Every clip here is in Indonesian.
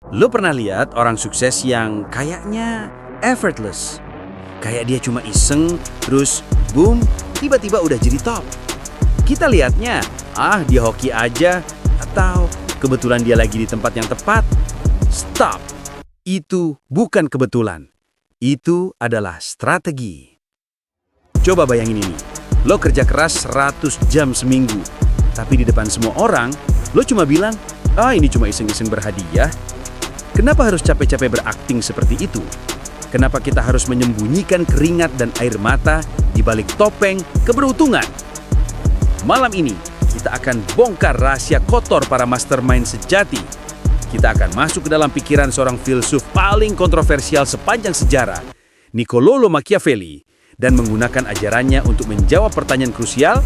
Lo pernah lihat orang sukses yang kayaknya effortless? Kayak dia cuma iseng, terus boom, tiba-tiba udah jadi top. Kita lihatnya, dia hoki aja, atau kebetulan dia lagi di tempat yang tepat. Stop! Itu bukan kebetulan. Itu adalah strategi. Coba bayangin ini. Lo kerja keras 100 jam seminggu. Tapi di depan semua orang, lo cuma bilang, ini cuma iseng-iseng berhadiah. Kenapa harus capek-capek berakting seperti itu? Kenapa kita harus menyembunyikan keringat dan air mata di balik topeng keberuntungan? Malam ini, kita akan bongkar rahasia kotor para mastermind sejati. Kita akan masuk ke dalam pikiran seorang filsuf paling kontroversial sepanjang sejarah, Niccolò Machiavelli, dan menggunakan ajarannya untuk menjawab pertanyaan krusial,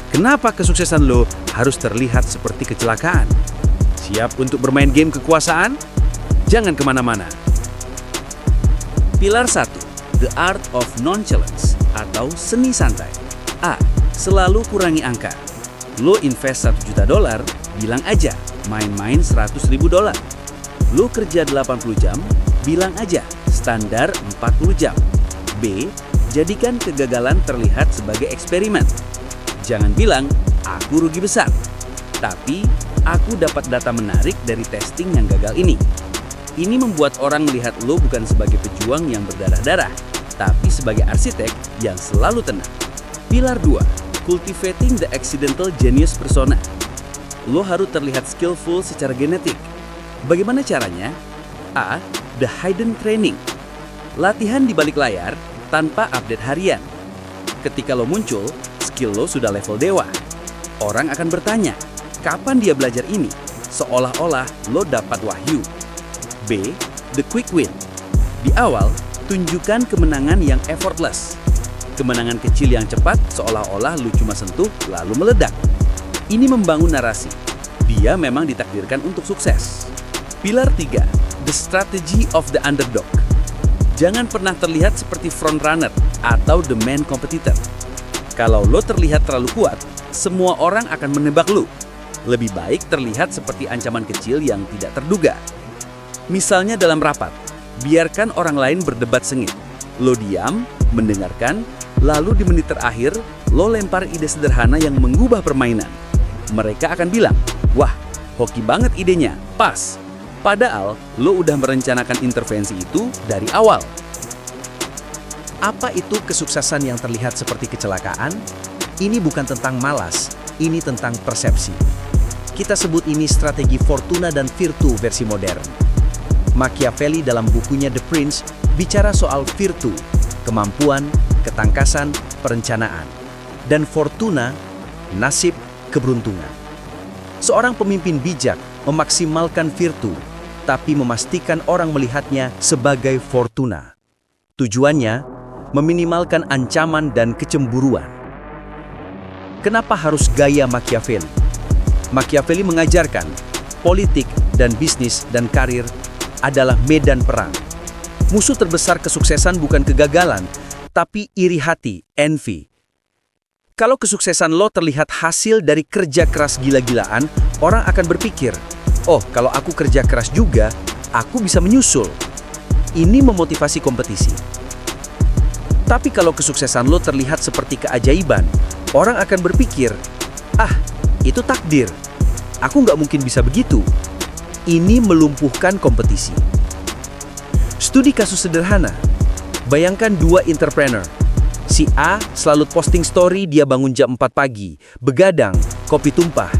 kenapa kesuksesan lo harus terlihat seperti kecelakaan? Siap untuk bermain game kekuasaan? Jangan kemana-mana. Pilar 1. The Art of Nonchalance atau seni santai. A. Selalu kurangi angka. Lo invest $1 juta, bilang aja main-main $100.000. Lo kerja 80 jam, bilang aja standar 40 jam. B. Jadikan kegagalan terlihat sebagai eksperimen. Jangan bilang, aku rugi besar. Tapi, aku dapat data menarik dari testing yang gagal ini. Ini membuat orang melihat lo bukan sebagai pejuang yang berdarah-darah, tapi sebagai arsitek yang selalu tenang. Pilar 2. Cultivating the accidental genius persona. Lo harus terlihat skillful secara genetik. Bagaimana caranya? A. The hidden training. Latihan di balik layar tanpa update harian. Ketika lo muncul, skill lo sudah level dewa. Orang akan bertanya, kapan dia belajar ini? Seolah-olah lo dapat wahyu. B. The quick win. Di awal, tunjukkan kemenangan yang effortless. Kemenangan kecil yang cepat seolah-olah lu cuma sentuh lalu meledak. Ini membangun narasi. Dia memang ditakdirkan untuk sukses. Pilar 3. The strategy of the underdog. Jangan pernah terlihat seperti frontrunner atau the main competitor. Kalau lo terlihat terlalu kuat, semua orang akan menebak lo. Lebih baik terlihat seperti ancaman kecil yang tidak terduga. Misalnya dalam rapat, biarkan orang lain berdebat sengit. Lo diam, mendengarkan, lalu di menit terakhir, lo lempar ide sederhana yang mengubah permainan. Mereka akan bilang, wah, hoki banget idenya, pas. Padahal, lo udah merencanakan intervensi itu dari awal. Apa itu kesuksesan yang terlihat seperti kecelakaan? Ini bukan tentang malas, ini tentang persepsi. Kita sebut ini strategi Fortuna dan Virtu versi modern. Machiavelli dalam bukunya The Prince bicara soal virtu, kemampuan, ketangkasan, perencanaan, dan fortuna, nasib, keberuntungan. Seorang pemimpin bijak memaksimalkan virtu, tapi memastikan orang melihatnya sebagai fortuna. Tujuannya, meminimalkan ancaman dan kecemburuan. Kenapa harus gaya Machiavelli? Machiavelli mengajarkan, politik dan bisnis dan karir adalah medan perang. Musuh terbesar kesuksesan bukan kegagalan, tapi iri hati, envy. Kalau kesuksesan lo terlihat hasil dari kerja keras gila-gilaan, orang akan berpikir, oh kalau aku kerja keras juga, aku bisa menyusul. Ini memotivasi kompetisi. Tapi kalau kesuksesan lo terlihat seperti keajaiban, orang akan berpikir, itu takdir. Aku nggak mungkin bisa begitu. Ini melumpuhkan kompetisi. Studi kasus sederhana. Bayangkan dua entrepreneur. Si A selalu posting story dia bangun jam 4 pagi, begadang, kopi tumpah.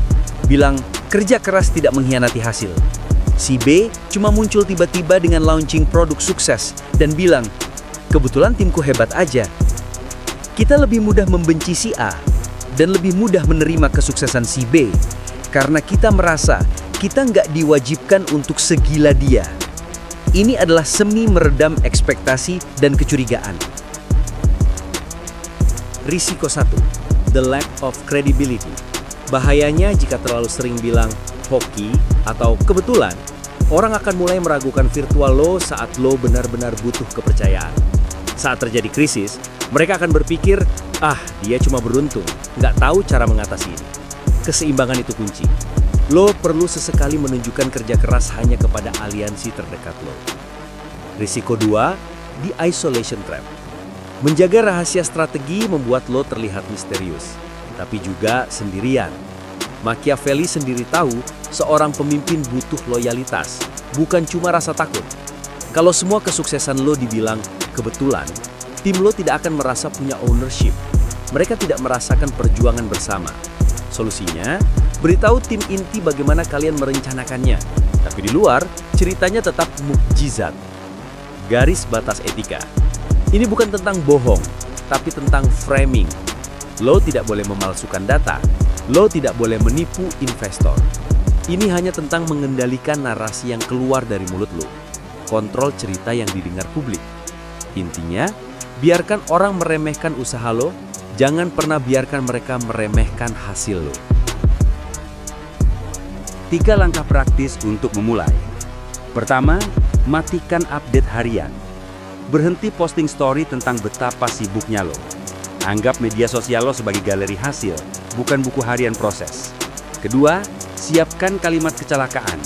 Bilang, kerja keras tidak mengkhianati hasil. Si B cuma muncul tiba-tiba dengan launching produk sukses dan bilang, kebetulan timku hebat aja. Kita lebih mudah membenci si A dan lebih mudah menerima kesuksesan si B karena kita merasa kita nggak diwajibkan untuk segila dia. Ini adalah semi meredam ekspektasi dan kecurigaan. Risiko 1. The lack of credibility. Bahayanya jika terlalu sering bilang hoki atau kebetulan, orang akan mulai meragukan virtual lo saat lo benar-benar butuh kepercayaan. Saat terjadi krisis, mereka akan berpikir, dia cuma beruntung, nggak tahu cara mengatasi ini. Keseimbangan itu kunci. Lo perlu sesekali menunjukkan kerja keras hanya kepada aliansi terdekat lo. Risiko 2, the isolation trap. Menjaga rahasia strategi membuat lo terlihat misterius, tapi juga sendirian. Machiavelli sendiri tahu seorang pemimpin butuh loyalitas, bukan cuma rasa takut. Kalau semua kesuksesan lo dibilang kebetulan, tim lo tidak akan merasa punya ownership. Mereka tidak merasakan perjuangan bersama. Solusinya, beritahu tim inti bagaimana kalian merencanakannya. Tapi di luar, ceritanya tetap mukjizat. Garis batas etika. Ini bukan tentang bohong, tapi tentang framing. Lo tidak boleh memalsukan data. Lo tidak boleh menipu investor. Ini hanya tentang mengendalikan narasi yang keluar dari mulut lo. Kontrol cerita yang didengar publik. Intinya, biarkan orang meremehkan usaha lo, jangan pernah biarkan mereka meremehkan hasil lo. 3 langkah praktis untuk memulai. Pertama, matikan update harian. Berhenti posting story tentang betapa sibuknya lo. Anggap media sosial lo sebagai galeri hasil, bukan buku harian proses. Kedua, siapkan kalimat kecelakaan.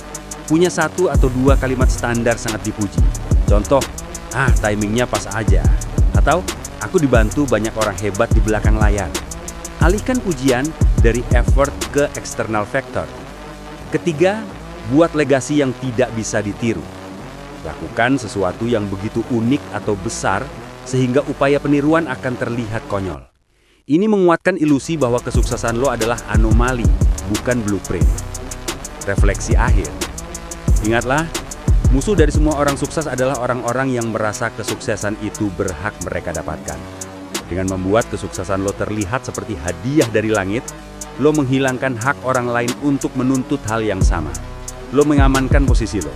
Punya 1 atau 2 kalimat standar sangat dipuji. Contoh, timingnya pas aja. Atau, aku dibantu banyak orang hebat di belakang layar. Alihkan pujian dari effort ke external factor. Ketiga, buat legasi yang tidak bisa ditiru. Lakukan sesuatu yang begitu unik atau besar sehingga upaya peniruan akan terlihat konyol. Ini menguatkan ilusi bahwa kesuksesan lo adalah anomali, bukan blueprint. Refleksi akhir. Ingatlah, musuh dari semua orang sukses adalah orang-orang yang merasa kesuksesan itu berhak mereka dapatkan. Dengan membuat kesuksesan lo terlihat seperti hadiah dari langit, lo menghilangkan hak orang lain untuk menuntut hal yang sama. Lo mengamankan posisi lo.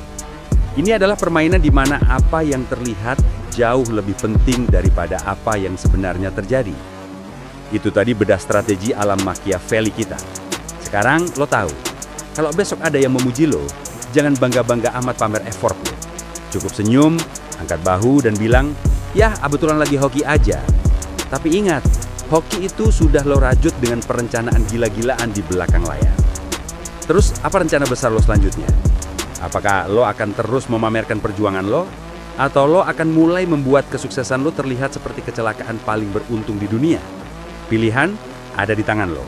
Ini adalah permainan di mana apa yang terlihat jauh lebih penting daripada apa yang sebenarnya terjadi. Itu tadi bedah strategi alam Machiavelli kita. Sekarang lo tahu, kalau besok ada yang memuji lo, jangan bangga-bangga amat pamer effort lo. Cukup senyum, angkat bahu dan bilang, "Yah, kebetulan lagi hoki aja." Tapi ingat, hoki itu sudah lo rajut dengan perencanaan gila-gilaan di belakang layar. Terus, apa rencana besar lo selanjutnya? Apakah lo akan terus memamerkan perjuangan lo? Atau lo akan mulai membuat kesuksesan lo terlihat seperti kecelakaan paling beruntung di dunia? Pilihan ada di tangan lo.